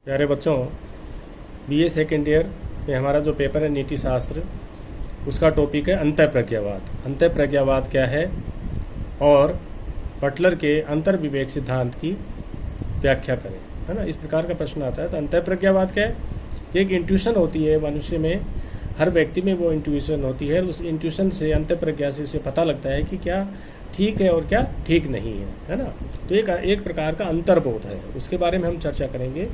प्यारे बच्चों, BA second year में हमारा जो पेपर है नीति शास्त्र, उसका टॉपिक है अंतःप्रज्ञावाद। अंतःप्रज्ञावाद क्या है और बटलर के अंतर्विवेक सिद्धांत की व्याख्या करें, है ना। इस प्रकार का प्रश्न आता है। तो अंतःप्रज्ञावाद क्या है कि एक इंट्यूशन होती है मनुष्य में, हर व्यक्ति में वो इंट्यूशन होती है। उस इंट्यूशन से, अंतःप्रज्ञा से उसे पता लगता है कि क्या ठीक है और क्या ठीक नहीं है ना। तो एक प्रकार का अंतर्बोध है, उसके बारे में हम चर्चा करेंगे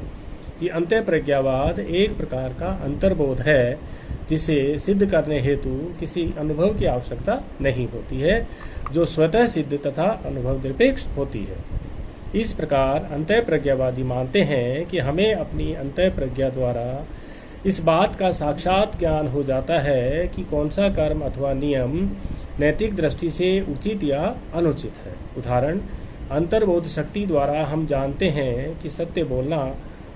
कि अंतःप्रज्ञावाद एक प्रकार का अंतर्बोध है जिसे सिद्ध करने हेतु किसी अनुभव की आवश्यकता नहीं होती है, जो स्वतः सिद्ध तथा अनुभव निरपेक्ष होती है। इस प्रकार अंतःप्रज्ञावादी मानते हैं कि हमें अपनी अंतःप्रज्ञा द्वारा इस बात का साक्षात ज्ञान हो जाता है कि कौन सा कर्म अथवा नियम नैतिक दृष्टि से उचित या अनुचित है। उदाहरण, अंतर्बोध शक्ति द्वारा हम जानते हैं कि सत्य बोलना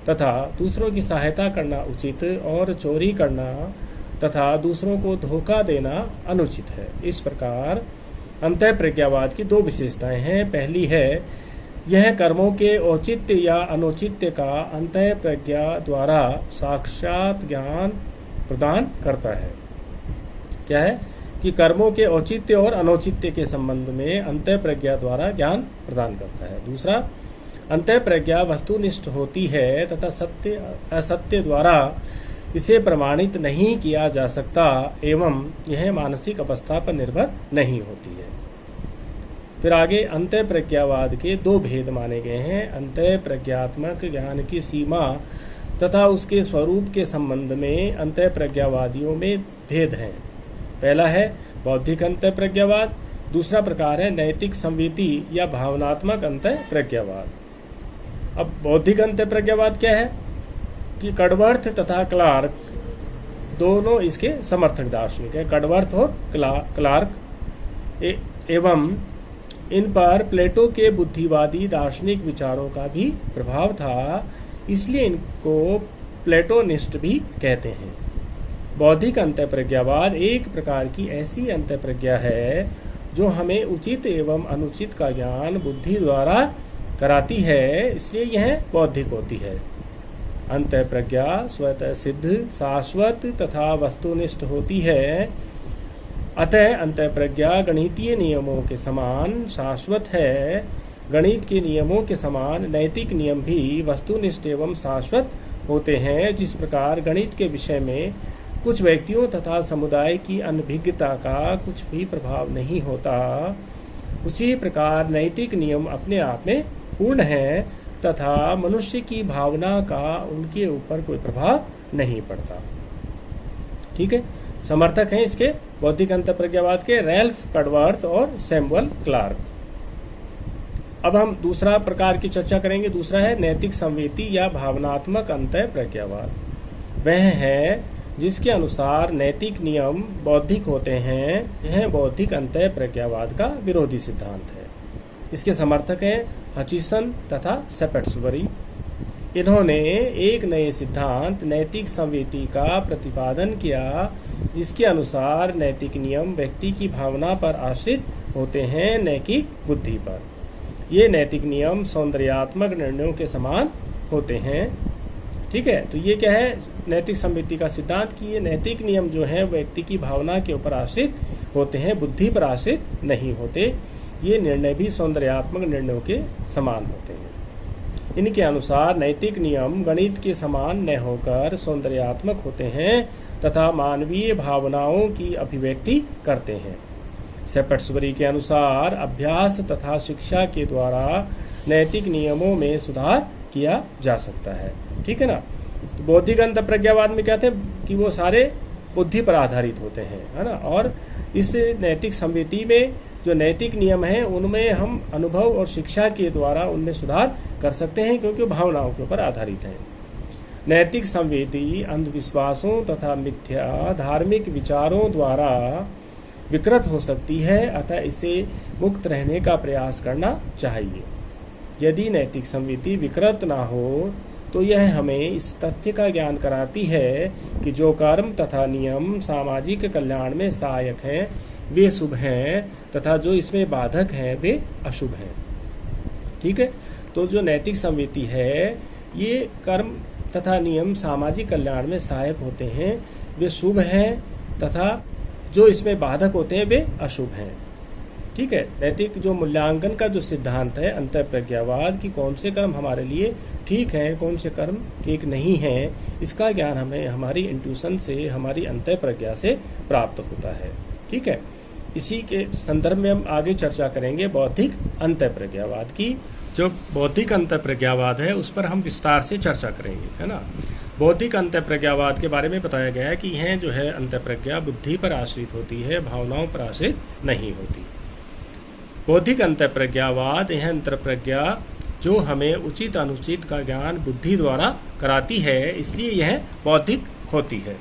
तथा दूसरों की सहायता करना उचित और चोरी करना तथा दूसरों को धोखा देना अनुचित है। इस प्रकार अंतःप्रज्ञावाद की दो विशेषताएं हैं। पहली है, यह कर्मों के औचित्य या अनुचित्य का अंतःप्रज्ञा द्वारा साक्षात ज्ञान प्रदान करता है। क्या है कि कर्मों के औचित्य और अनौचित्य के संबंध में अंतःप्रज्ञा द्वारा ज्ञान प्रदान करता है। दूसरा, अंतःप्रज्ञा वस्तुनिष्ठ होती है तथा सत्य असत्य द्वारा इसे प्रमाणित नहीं किया जा सकता एवं यह मानसिक अवस्था पर निर्भर नहीं होती है। फिर आगे अंतःप्रज्ञावाद के दो भेद माने गए हैं। अंतःप्रज्ञात्मक ज्ञान की सीमा तथा उसके स्वरूप के संबंध में अंतःप्रज्ञावादियों में भेद हैं। पहला है बौद्धिक अंतःप्रज्ञावाद, दूसरा प्रकार है नैतिक संवेदी या भावनात्मक अंतःप्रज्ञावाद। अब बौद्धिक अंतःप्रज्ञावाद क्या है कि कडवर्थ तथा क्लार्क दोनों इसके समर्थक दार्शनिक है। कडवर्थ और क्लार्क एवं इन पर प्लेटो के बुद्धिवादी दार्शनिक विचारों का भी प्रभाव था, इसलिए इनको प्लेटोनिस्ट भी कहते हैं। बौद्धिक अंतःप्रज्ञावाद एक प्रकार की ऐसी अंतःप्रज्ञा है जो हमें उचित एवं अनुचित का ज्ञान बुद्धि द्वारा कराती है, इसलिए यह बौद्धिक होती है। अंतःप्रज्ञा स्वतः सिद्ध, शाश्वत तथा वस्तुनिष्ठ होती है। अतः अंतःप्रज्ञा गणितीय नियमों के समान शाश्वत है। गणित के नियमों के समान नैतिक नियम भी वस्तुनिष्ठ एवं शाश्वत होते हैं। जिस प्रकार गणित के विषय में कुछ व्यक्तियों तथा समुदाय की अनभिज्ञता का कुछ भी प्रभाव नहीं होता, उसी प्रकार नैतिक नियम अपने आप में पूर्ण है तथा मनुष्य की भावना का उनके ऊपर कोई प्रभाव नहीं पड़ता। ठीक है। समर्थक हैं इसके बौद्धिक अंतःप्रज्ञावाद के रैल्फ कडवर्थ और सैमुअल क्लार्क। अब हम दूसरा प्रकार की चर्चा करेंगे। दूसरा है नैतिक संवेदी या भावनात्मक अंतःप्रज्ञावाद। वह है जिसके अनुसार नैतिक नियम बौद्धिक होते हैं। यह बौद्धिक अंतःप्रज्ञावाद का विरोधी सिद्धांत है। इसके समर्थक हैं हचिसन तथा सैप्ट्सबरी। इन्होंने एक नए सिद्धांत नैतिक संवेदी का प्रतिपादन किया, जिसके अनुसार नैतिक नियम व्यक्ति की भावना पर आश्रित होते हैं, न कि बुद्धि पर। ये नैतिक नियम सौंदर्यात्मक निर्णयों के समान होते हैं। ठीक है। तो ये क्या है नैतिक संवेदी का सिद्धांत कि ये नैतिक नियम जो है व्यक्ति की भावना के ऊपर आश्रित होते हैं, बुद्धि पर आश्रित नहीं होते। ये निर्णय भी सौंदर्यात्मक निर्णयों के समान होते हैं। इनके अनुसार नैतिक नियम गणित के समान न होकर सौंदर्यात्मक होते हैं तथा मानवीय भावनाओं की अभिव्यक्ति करते हैं। सैप्ट्सबरी के अनुसार अभ्यास तथा शिक्षा के द्वारा नैतिक नियमों में सुधार किया जा सकता है। ठीक है ना। तो बौद्धिक अंतःप्रज्ञावाद में क्या थे कि वो सारे बुद्धि पर आधारित होते हैं, है ना। और इस नैतिक संवेदी में जो नैतिक नियम हैं उनमें हम अनुभव और शिक्षा के द्वारा उनमें सुधार कर सकते हैं, क्योंकि भावनाओं के ऊपर आधारित हैं। नैतिक संवेदी अंधविश्वासों तथा मिथ्या धार्मिक विचारों द्वारा विकृत हो सकती है, अतः इससे मुक्त रहने का प्रयास करना चाहिए। यदि नैतिक संवेदी विकृत ना हो तो यह हमें इस तथ्य का ज्ञान कराती है कि जो कर्म तथा नियम सामाजिक कल्याण में सहायक हैं वे शुभ हैं तथा जो इसमें बाधक हैं वे अशुभ हैं। ठीक है। तो जो नैतिक संवेदी है ये कर्म तथा नियम सामाजिक कल्याण में सहायक होते हैं वे शुभ हैं तथा जो इसमें बाधक होते हैं वे अशुभ हैं। ठीक है, नैतिक जो मूल्यांकन का जो सिद्धांत है अंतःप्रज्ञावाद की कौन से कर्म हमारे लिए ठीक हैं, कौन से कर्म ठीक नहीं हैं, इसका ज्ञान हमें हमारी इंट्यूशन से, हमारी अंतःप्रज्ञा से प्राप्त होता है। ठीक है, इसी के संदर्भ में हम आगे चर्चा करेंगे बौद्धिक अंतःप्रज्ञावाद की। जो बौद्धिक अंतःप्रज्ञावाद है उस पर हम विस्तार से चर्चा करेंगे, है ना। बौद्धिक अंतःप्रज्ञावाद के बारे में बताया गया है कि यह जो है अंतःप्रज्ञा बुद्धि पर आश्रित होती है, भावनाओं पर आश्रित नहीं होती। बौद्धिक अंतःप्रज्ञावाद यह अंतःप्रज्ञा जो हमें उचित अनुचित का ज्ञान बुद्धि द्वारा कराती है, इसलिए यह बौद्धिक होती है।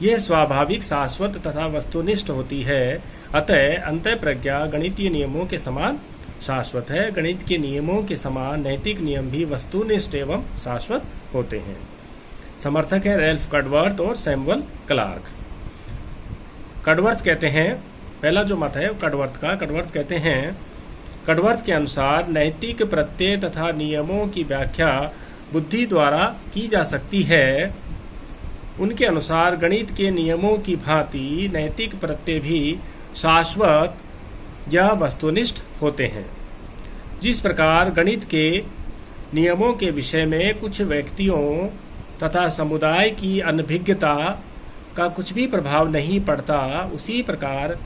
यह स्वाभाविक, शाश्वत तथा वस्तुनिष्ठ होती है। अतः अंतःप्रज्ञा गणितीय नियमों के समान शाश्वत है। गणित के नियमों के समान नैतिक नियम भी वस्तुनिष्ठ एवं शाश्वत होते हैं। समर्थक है रैल्फ कड़वर्थ और सैमुअल क्लार्क। कड़वर्थ कहते हैं, पहला जो मत है कड़वर्थ का, कड़वर्थ कहते हैं, कड़वर्थ के अनुसार नैतिक प्रत्यय तथा नियमों की व्याख्या बुद्धि द्वारा की जा सकती है। उनके अनुसार गणित के नियमों की भांति नैतिक प्रत्यय भी शाश्वत या वस्तुनिष्ठ होते हैं। जिस प्रकार गणित के नियमों के विषय में कुछ व्यक्तियों तथा समुदाय की अनभिज्ञता का कुछ भी प्रभाव नहीं पड़ता, उसी प्रकार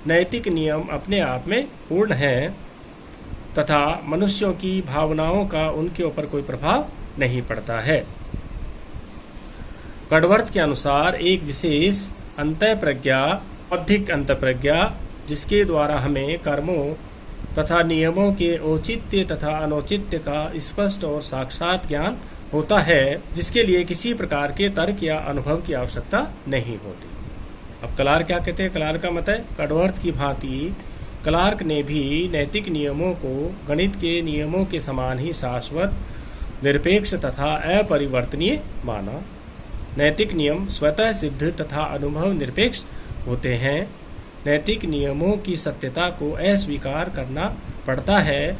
नैतिक नियम अपने आप में पूर्ण हैं तथा मनुष्यों की भावनाओं का उनके ऊपर कोई प्रभाव नहीं पड़ता है। कड़वर्थ के अनुसार एक विशेष अंतःप्रज्ञा, बौद्धिक अंतःप्रज्ञा, जिसके द्वारा हमें कर्मों तथा नियमों के औचित्य तथा अनौचित्य का स्पष्ट और साक्षात ज्ञान होता है, जिसके लिए किसी प्रकार के तर्क या अनुभव की आवश्यकता नहीं होती। अब क्लार्क क्या कहते हैं? क्लार्क का मत है कड़वर्थ की भांति क्लार्क ने भी नैतिक नियमों को गणित के नियमों के समान ही शाश्वत, निरपेक्ष तथा अपरिवर्तनीय माना। नैतिक नियम स्वतः सिद्ध तथा अनुभव निरपेक्ष होते हैं। नैतिक नियमों की सत्यता को अस्वीकार करना पड़ता है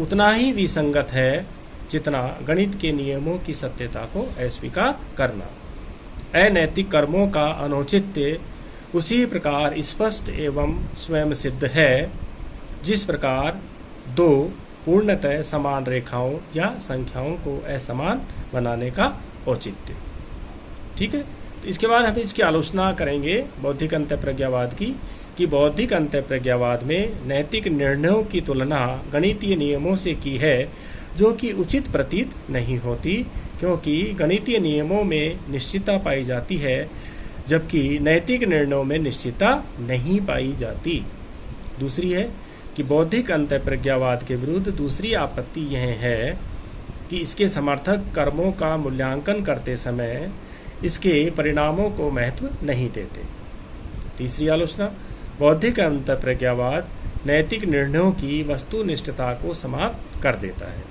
उतना ही विसंगत है जितना गणित के नियमों की सत्यता को अस्वीकार करना। अनैतिक कर्मों का अनौचित्य उसी प्रकार स्पष्ट एवं स्वयं सिद्ध है जिस प्रकार दो पूर्णतः समान रेखाओं या संख्याओं को असमान बनाने का औचित्य। ठीक है, तो इसके बाद हम इसकी आलोचना करेंगे बौद्धिक अंतःप्रज्ञावाद की, कि बौद्धिक अंतःप्रज्ञावाद में नैतिक निर्णयों की तुलना गणितीय नियमों से की है, जो कि उचित प्रतीत नहीं होती, क्योंकि गणितीय नियमों में निश्चितता पाई जाती है जबकि नैतिक निर्णयों में निश्चितता नहीं पाई जाती। दूसरी है कि बौद्धिक अंतःप्रज्ञावाद के विरुद्ध दूसरी आपत्ति यह है कि इसके समर्थक कर्मों का मूल्यांकन करते समय इसके परिणामों को महत्व नहीं देते। तीसरी आलोचना, बौद्धिक अंतःप्रज्ञावाद नैतिक निर्णयों की वस्तुनिष्ठता को समाप्त कर देता है।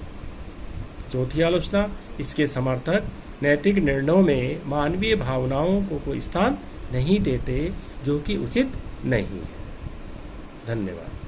चौथी आलोचना, इसके समर्थक नैतिक निर्णयों में मानवीय भावनाओं को कोई स्थान नहीं देते, जो कि उचित नहीं है। धन्यवाद।